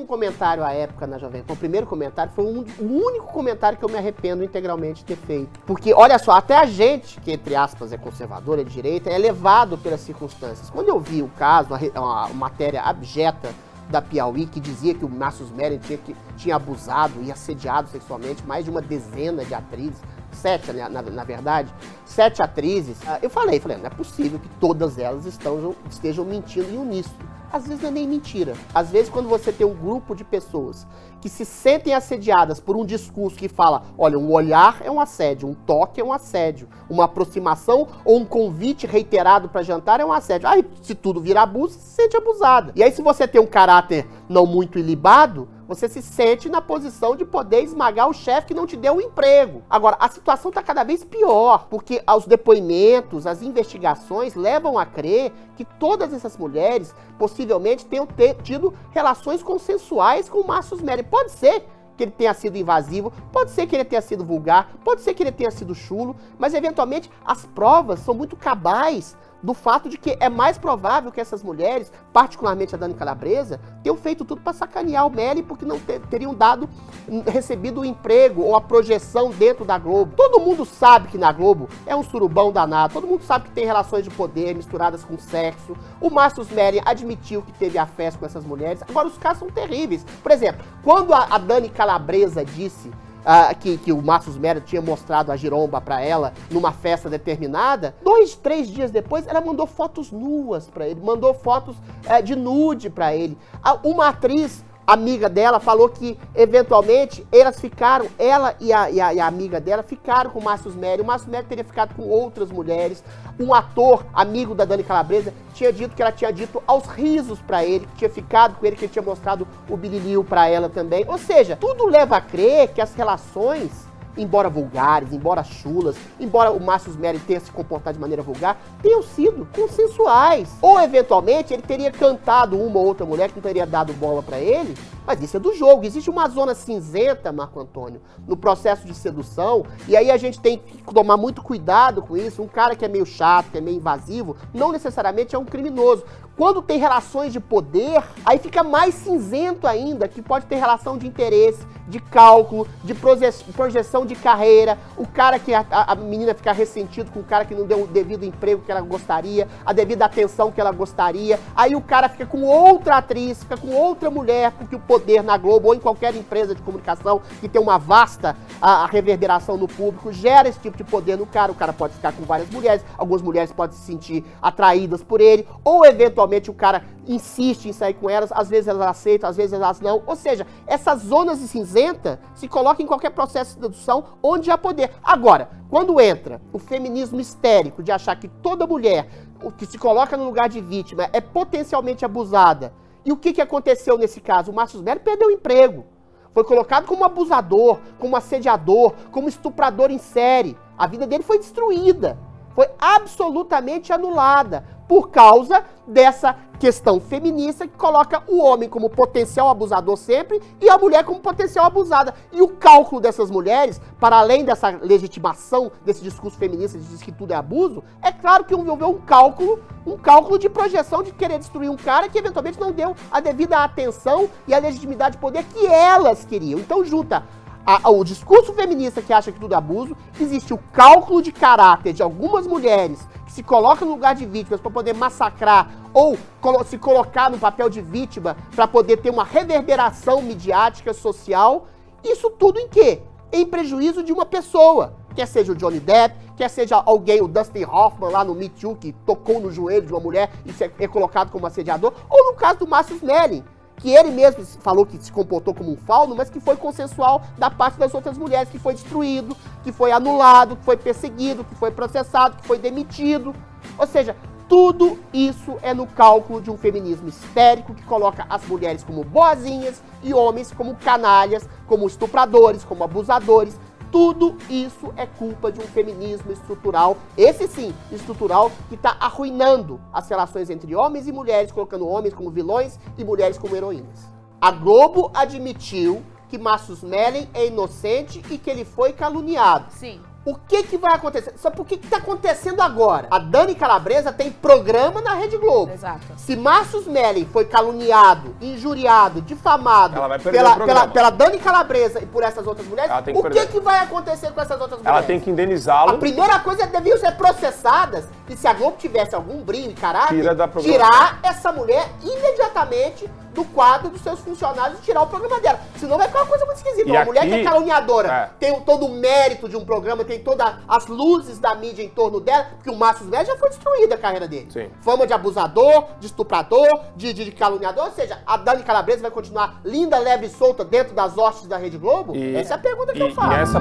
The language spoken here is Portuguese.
comentário à época na Jovem Pan, o primeiro comentário foi o único comentário que eu me arrependo integralmente de ter feito. Porque, olha só, até a gente, que entre aspas é conservador, é de direita, é levado pelas circunstâncias. Quando eu vi o caso, a matéria abjeta da Piauí, que dizia que o Márcio Smelling tinha abusado e assediado sexualmente mais de uma dezena de atrizes, 7, na verdade, 7 atrizes, eu falei, não é possível que todas elas estejam mentindo em uníssono. Às vezes não é nem mentira. Às vezes, quando você tem um grupo de pessoas que se sentem assediadas por um discurso que fala, olha, um olhar é um assédio, um toque é um assédio, uma aproximação ou um convite reiterado para jantar é um assédio. Aí, se tudo vira abuso, você se sente abusada. E aí, se você tem um caráter não muito ilibado, você se sente na posição de poder esmagar o chefe que não te deu o emprego. Agora, a situação está cada vez pior, porque os depoimentos, as investigações levam a crer que todas essas mulheres possivelmente tenham tido relações consensuais com o Márcio Smelling. Pode ser que ele tenha sido invasivo, pode ser que ele tenha sido vulgar, pode ser que ele tenha sido chulo, mas eventualmente as provas são muito cabais do fato de que é mais provável que essas mulheres, particularmente a Dani Calabresa, tenham feito tudo para sacanear o Melling porque não teriam recebido o emprego ou a projeção dentro da Globo. Todo mundo sabe que na Globo é um surubão danado, todo mundo sabe que tem relações de poder misturadas com sexo. O Márcio Smelling admitiu que teve afeto com essas mulheres. Agora, os casos são terríveis. Por exemplo, quando a Dani Calabresa disse que o Márcio Smelling tinha mostrado a giromba pra ela numa festa determinada, 2, 3 dias depois, ela mandou fotos nuas pra ele, mandou fotos de nude pra ele. Uma atriz amiga dela falou que, eventualmente, ela e a amiga dela ficaram com o Márcio Smelling. O Márcio Smelling teria ficado com outras mulheres. Um ator, amigo da Dani Calabresa, tinha dito que ela tinha dito aos risos pra ele, que tinha ficado com ele, que ele tinha mostrado o bililiu pra ela também. Ou seja, tudo leva a crer que as relações, embora vulgares, embora chulas, embora o Márcio Smelling tenha se comportado de maneira vulgar, tenham sido consensuais. Ou, eventualmente, ele teria cantado uma ou outra mulher que não teria dado bola pra ele, mas isso é do jogo. Existe uma zona cinzenta, Marco Antônio, no processo de sedução, e aí a gente tem que tomar muito cuidado com isso. Um cara que é meio chato, que é meio invasivo, não necessariamente é um criminoso. Quando tem relações de poder, aí fica mais cinzento ainda, que pode ter relação de interesse, de cálculo, de projeção de carreira, o cara que a menina ficar ressentido com o cara que não deu o devido emprego que ela gostaria, a devida atenção que ela gostaria, aí o cara fica com outra atriz, fica com outra mulher, porque o poder na Globo ou em qualquer empresa de comunicação que tem uma vasta reverberação no público, gera esse tipo de poder no cara. O cara pode ficar com várias mulheres, algumas mulheres podem se sentir atraídas por ele, ou eventualmente o cara insiste em sair com elas, às vezes elas aceitam, às vezes elas não. Ou seja, essas zonas de cinzenta se colocam em qualquer processo de sedução onde há poder. Agora, quando entra o feminismo histérico de achar que toda mulher que se coloca no lugar de vítima é potencialmente abusada, e o que aconteceu nesse caso? O Márcio Smelling perdeu o emprego. Foi colocado como abusador, como assediador, como estuprador em série. A vida dele foi destruída. Foi absolutamente anulada por causa dessa questão feminista que coloca o homem como potencial abusador sempre e a mulher como potencial abusada. E o cálculo dessas mulheres, para além dessa legitimação desse discurso feminista que diz que tudo é abuso, é claro que envolveu um cálculo de projeção de querer destruir um cara que eventualmente não deu a devida atenção e a legitimidade de poder que elas queriam. Então junta o discurso feminista que acha que tudo é abuso, existe o cálculo de caráter de algumas mulheres que se colocam no lugar de vítimas para poder massacrar ou se colocar no papel de vítima para poder ter uma reverberação midiática, social. Isso tudo em quê? Em prejuízo de uma pessoa. Quer seja o Johnny Depp, quer seja alguém, o Dustin Hoffman lá no Me Too, que tocou no joelho de uma mulher e é colocado como assediador, ou no caso do Márcio Smelling, que ele mesmo falou que se comportou como um fauno, mas que foi consensual da parte das outras mulheres, que foi destruído, que foi anulado, que foi perseguido, que foi processado, que foi demitido. Ou seja, tudo isso é no cálculo de um feminismo histérico que coloca as mulheres como boazinhas e homens como canalhas, como estupradores, como abusadores. Tudo isso é culpa de um feminismo estrutural, esse sim, estrutural, que está arruinando as relações entre homens e mulheres, colocando homens como vilões e mulheres como heroínas. A Globo admitiu que Márcio Smelling é inocente e que ele foi caluniado. Sim. O que vai acontecer? Só por que tá acontecendo agora? A Dani Calabresa tem programa na Rede Globo. Exato. Se Márcio Smelling foi caluniado, injuriado, difamado Ela vai perder o programa. pela Dani Calabresa e por essas outras mulheres, Ela tem que o perder. que vai acontecer com essas outras Ela mulheres? tem que A indenizá-lo. primeira coisa é deviam ser processadas e se a Globo tivesse algum brilho e caráter, Tira da programação. tirar essa mulher imediatamente do quadro dos seus funcionários e tirar o programa dela. Senão vai ficar uma coisa muito esquisita. E Uma mulher que aqui- é caluniadora, É. tem todo o mérito de um programa, tem todas as luzes da mídia em torno dela, porque o Márcio Smelling já foi destruída a carreira dele. Sim. Fama de abusador, de estuprador, de caluniador, ou seja, a Dani Calabresa vai continuar linda, leve e solta dentro das hostes da Rede Globo? Essa é a pergunta que eu faço. E essa